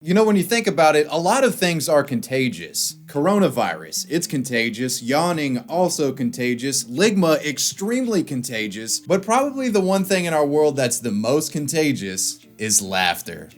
You know, when you think about it, a lot of things are contagious. Coronavirus, it's contagious. Yawning, also contagious. Ligma, extremely contagious. But probably the one thing in our world that's the most contagious is laughter.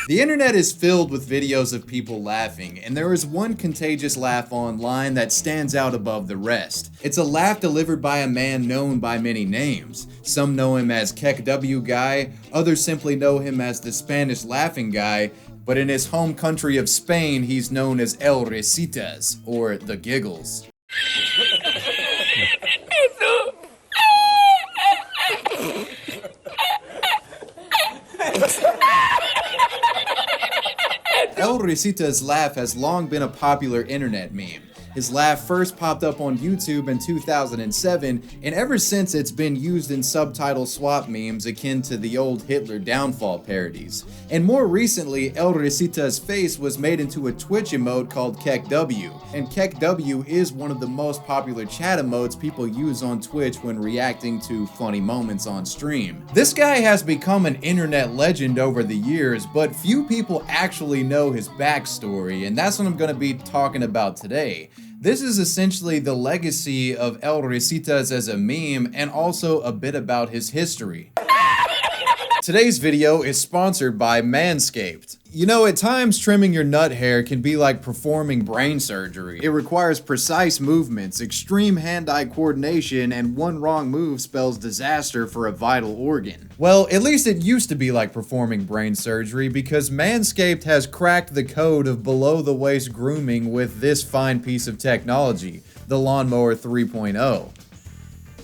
The internet is filled with videos of people laughing, and there is one contagious laugh online that stands out above the rest. It's a laugh delivered by a man known by many names. Some know him as KekW guy, others simply know him as the Spanish laughing guy, but in his home country of Spain, he's known as El Risitas, or the Giggles. El Risitas' laugh has long been a popular internet meme. His laugh first popped up on YouTube in 2007, and ever since it's been used in subtitle swap memes akin to the old Hitler downfall parodies. And more recently, El Risitas' face was made into a Twitch emote called KekW, and KekW is one of the most popular chat emotes people use on Twitch when reacting to funny moments on stream. This guy has become an internet legend over the years, but few people actually know his backstory, and that's what I'm going to be talking about today. This is essentially the legacy of El Risitas as a meme and also a bit about his history. Today's video is sponsored by Manscaped. You know, at times trimming your nut hair can be like performing brain surgery. It requires precise movements, extreme hand-eye coordination, and one wrong move spells disaster for a vital organ. Well, at least it used to be like performing brain surgery because Manscaped has cracked the code of below-the-waist grooming with this fine piece of technology, the Lawnmower 3.0.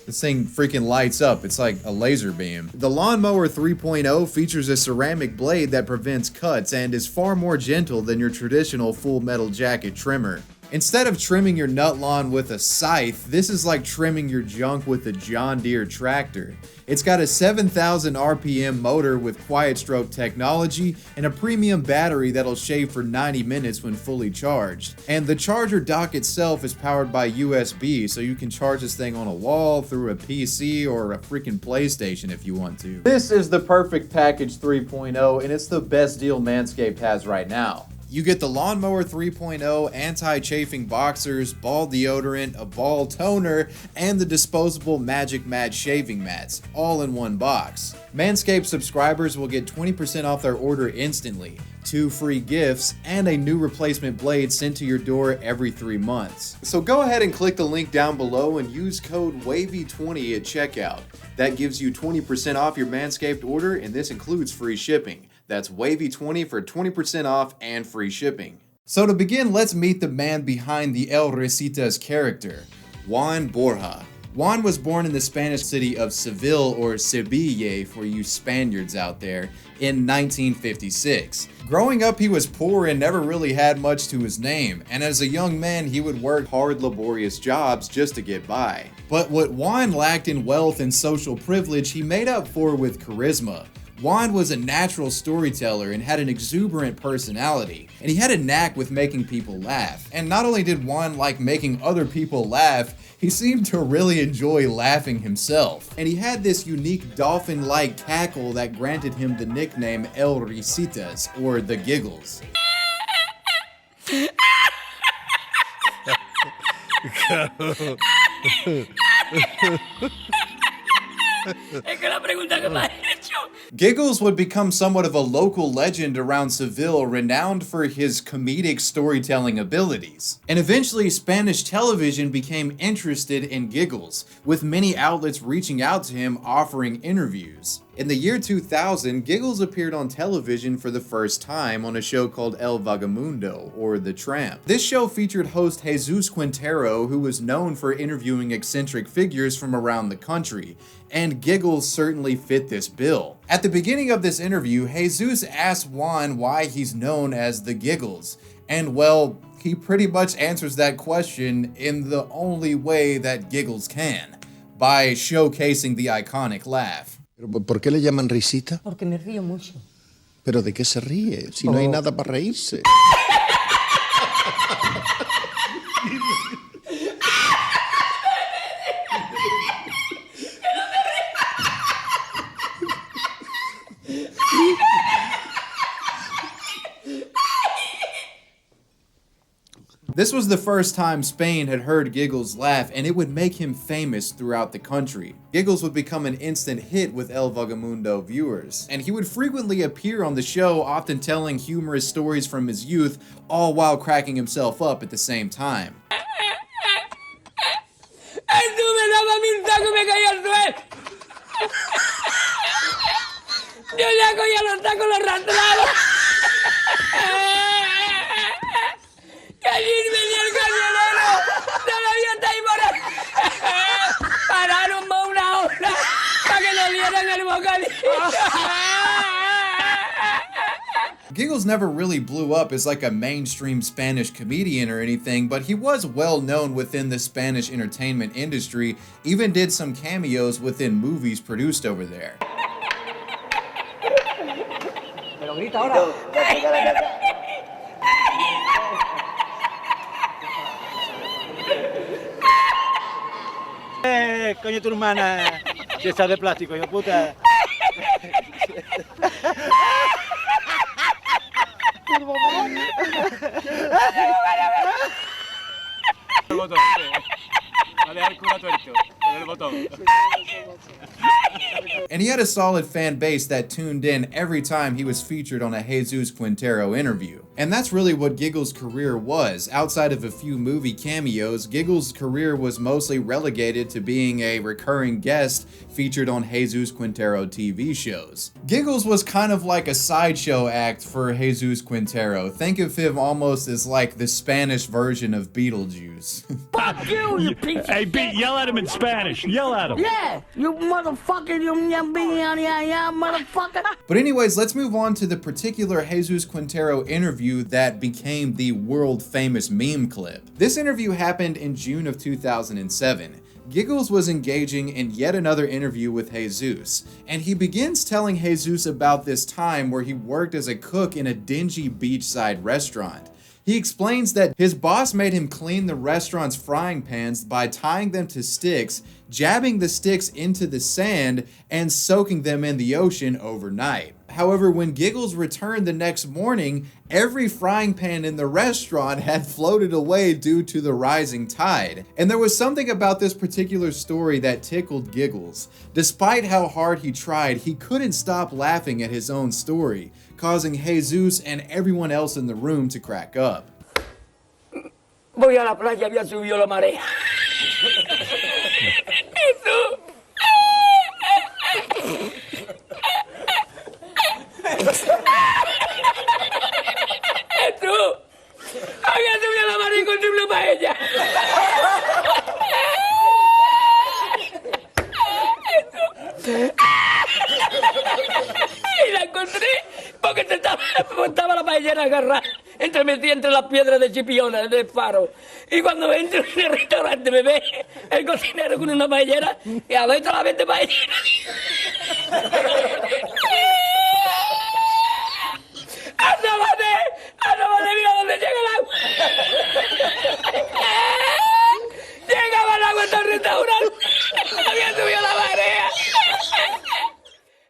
This thing freaking lights up, it's like a laser beam. The Lawnmower 3.0 features a ceramic blade that prevents cuts and is far more gentle than your traditional Full Metal Jacket trimmer. Instead of trimming your nut lawn with a scythe, this is like trimming your junk with a John Deere tractor. It's got a 7,000 RPM motor with quiet stroke technology and a premium battery that'll shave for 90 minutes when fully charged. And the charger dock itself is powered by USB, so you can charge this thing on a wall, through a PC, or a freaking PlayStation if you want to. This is the perfect package 3.0, and it's the best deal Manscaped has right now. You get the Lawnmower 3.0 anti-chafing boxers, ball deodorant, a ball toner, and the disposable Magic Mat shaving mats, all in one box. Manscaped subscribers will get 20% off their order instantly, 2 free gifts, and a new replacement blade sent to your door every 3 months. So go ahead and click the link down below and use code WAVY20 at checkout. That gives you 20% off your Manscaped order, and this includes free shipping. That's WAVY20 for 20% off and free shipping. So to begin, let's meet the man behind the El Risitas character, Juan Borja. Juan was born in the Spanish city of Seville, or Seville for you Spaniards out there, in 1956. Growing up, he was poor and never really had much to his name, and as a young man, he would work hard, laborious jobs just to get by. But what Juan lacked in wealth and social privilege, he made up for with charisma. Juan was a natural storyteller and had an exuberant personality, and he had a knack with making people laugh. And not only did Juan like making other people laugh, he seemed to really enjoy laughing himself. And he had this unique dolphin-like cackle that granted him the nickname El Risitas, or the Giggles. Giggles would become somewhat of a local legend around Seville, renowned for his comedic storytelling abilities. And eventually, Spanish television became interested in Giggles, with many outlets reaching out to him offering interviews. In the year 2000, Giggles appeared on television for the first time on a show called El Vagamundo, or The Tramp. This show featured host Jesus Quintero, who was known for interviewing eccentric figures from around the country, and Giggles certainly fit this bill. At the beginning of this interview, Jesus asked Juan why he's known as the Giggles, and well, he pretty much answers that question in the only way that Giggles can, by showcasing the iconic laugh. ¿Por qué le llaman risita? Porque me río mucho. ¿Pero de qué se ríe? Si no hay nada para reírse. This was the first time Spain had heard Giggles laugh, and it would make him famous throughout the country. Giggles would become an instant hit with El Vagamundo viewers, and he would frequently appear on the show, often telling humorous stories from his youth, all while cracking himself up at the same time. Giggles never really blew up as like a mainstream Spanish comedian or anything, but he was well known within the Spanish entertainment industry, even did some cameos within movies produced over there. Coño tu hermana, si está de plástico, hijo puta. El botón, dale al culo tuerto, con el botón. And he had a solid fan base that tuned in every time he was featured on a Jesus Quintero interview. And that's really what Giggles' career was. Outside of a few movie cameos, Giggles' career was mostly relegated to being a recurring guest featured on Jesus Quintero TV shows. Giggles was kind of like a sideshow act for Jesus Quintero. Think of him almost as like the Spanish version of Beetlejuice. Fuck you, you piece of Hey, Pete, yell at him in Spanish. Yell at him. Yeah, you motherfucker, you motherfucker. But anyways, let's move on to the particular Jesus Quintero interview that became the world famous meme clip. This interview happened in June of 2007. Giggles was engaging in yet another interview with Jesus, and he begins telling Jesus about this time where he worked as a cook in a dingy beachside restaurant. He explains that his boss made him clean the restaurant's frying pans by tying them to sticks, jabbing the sticks into the sand, and soaking them in the ocean overnight. However, when Giggles returned the next morning, every frying pan in the restaurant had floated away due to the rising tide. And there was something about this particular story that tickled Giggles. Despite how hard he tried, he couldn't stop laughing at his own story, causing Jesus and everyone else in the room to crack up. Voy a la playa, ya subió la marea. Había subido la marea y encontré una paella. Y la encontré porque estaba la paellera agarrada metida entre las piedras de Chipiona del faro. Y cuando entro en el restaurante me ve el cocinero con una paellera y adentro la vende paellera. ¡Asómate, mira dónde llega el agua! Llegaba el agua hasta el restaurante. Había subido la marea.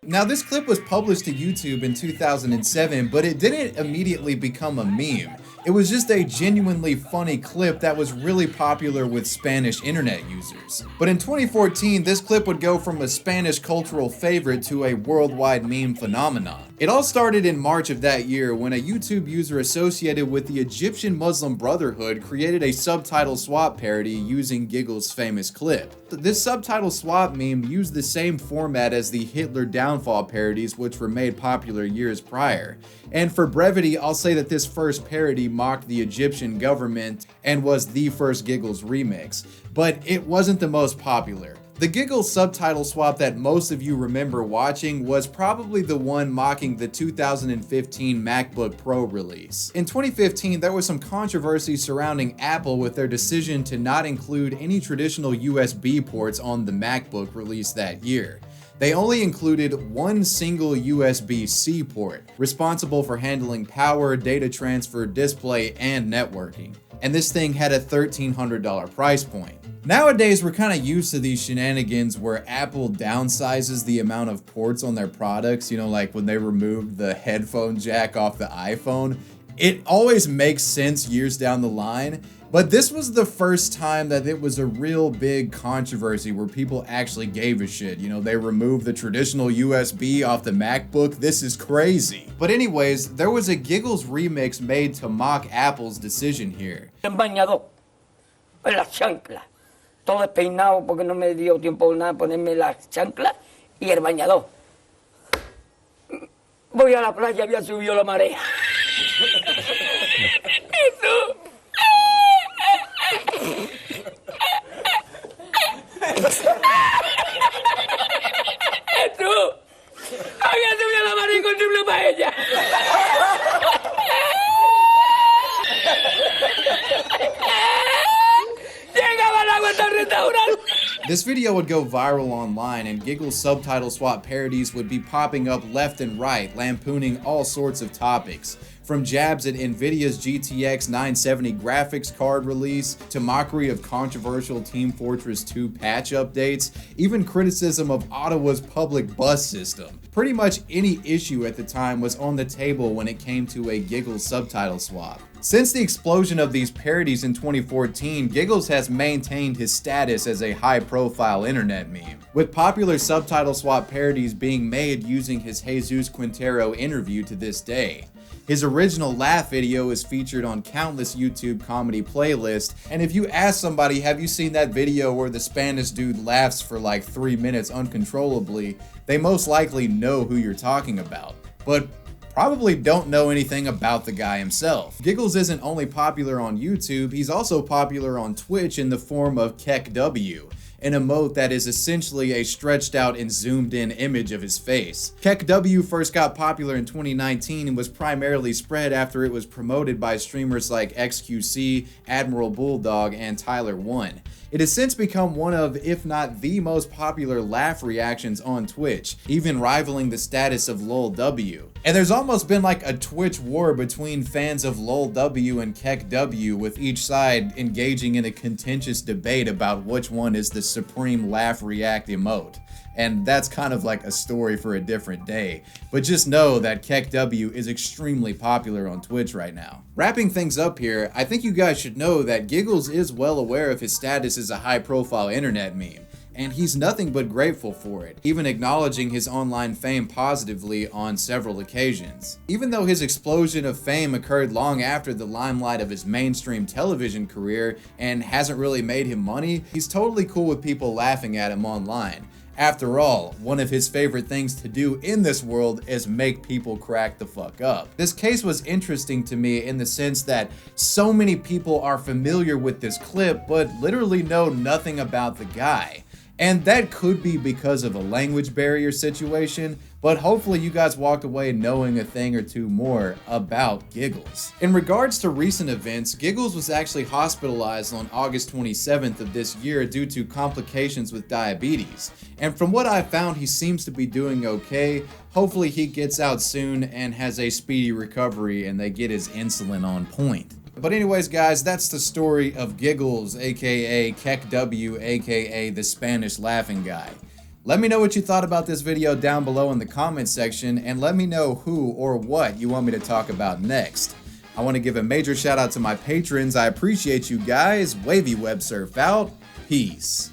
Now, this clip was published to YouTube in 2007, but it didn't immediately become a meme. It was just a genuinely funny clip that was really popular with Spanish internet users. But in 2014, this clip would go from a Spanish cultural favorite to a worldwide meme phenomenon. It all started in March of that year when a YouTube user associated with the Egyptian Muslim Brotherhood created a subtitle swap parody using Giggles' famous clip. This subtitle swap meme used the same format as the Hitler downfall parodies, which were made popular years prior. And for brevity, I'll say that this first parody mocked the Egyptian government and was the first Giggles remix, but it wasn't the most popular. The Giggles subtitle swap that most of you remember watching was probably the one mocking the 2015 MacBook Pro release. In 2015, there was some controversy surrounding Apple with their decision to not include any traditional USB ports on the MacBook released that year. They only included one single USB-C port, responsible for handling power, data transfer, display, and networking. And this thing had a $1,300 price point. Nowadays, we're kind of used to these shenanigans where Apple downsizes the amount of ports on their products, you know, like when they removed the headphone jack off the iPhone. It always makes sense years down the line, but this was the first time that it was a real big controversy where people actually gave a shit. You know, they removed the traditional USB off the MacBook. This is crazy. But anyways, there was a Giggles remix made to mock Apple's decision here. En bañador, en las chanclas, todo despeinado porque no me dio tiempo nada ponerme las chanclas y el bañador. Voy a la playa, había subido la marea. Había subido la marea y encontré una paella. Llegaba el agua hasta el restaurante. This video would go viral online, and Giggles subtitle swap parodies would be popping up left and right, lampooning all sorts of topics. From jabs at Nvidia's GTX 970 graphics card release, to mockery of controversial Team Fortress 2 patch updates, even criticism of Ottawa's public bus system. Pretty much any issue at the time was on the table when it came to a Giggles subtitle swap. Since the explosion of these parodies in 2014, Giggles has maintained his status as a high-profile internet meme, with popular subtitle swap parodies being made using his Jesus Quintero interview to this day. His original laugh video is featured on countless YouTube comedy playlists, and if you ask somebody, have you seen that video where the Spanish dude laughs for like 3 minutes uncontrollably, they most likely know who you're talking about, but probably don't know anything about the guy himself. Giggles isn't only popular on YouTube, he's also popular on Twitch in the form of KekW, an emote that is essentially a stretched out and zoomed in image of his face. KekW first got popular in 2019 and was primarily spread after it was promoted by streamers like XQC, Admiral Bulldog, and Tyler1. It has since become one of, if not the most popular laugh reactions on Twitch, even rivaling the status of LOLW. And there's almost been like a Twitch war between fans of LOLW and KekW, with each side engaging in a contentious debate about which one is the supreme laugh react emote. And that's kind of like a story for a different day. But just know that KekW is extremely popular on Twitch right now. Wrapping things up here, I think you guys should know that Giggles is well aware of his status as a high-profile internet meme, and he's nothing but grateful for it, even acknowledging his online fame positively on several occasions. Even though his explosion of fame occurred long after the limelight of his mainstream television career and hasn't really made him money, he's totally cool with people laughing at him online. After all, one of his favorite things to do in this world is make people crack the fuck up. This case was interesting to me in the sense that so many people are familiar with this clip but literally know nothing about the guy. And that could be because of a language barrier situation, but hopefully you guys walked away knowing a thing or two more about Giggles. In regards to recent events, Giggles was actually hospitalized on August 27th of this year due to complications with diabetes. And from what I found, he seems to be doing okay. Hopefully he gets out soon and has a speedy recovery and they get his insulin on point. But anyways, guys, that's the story of Giggles, aka KekW, aka the Spanish laughing guy. Let me know what you thought about this video down below in the comments section, and let me know who or what you want me to talk about next. I want to give a major shout out to my patrons. I appreciate you guys. wavywebsurf out. Peace.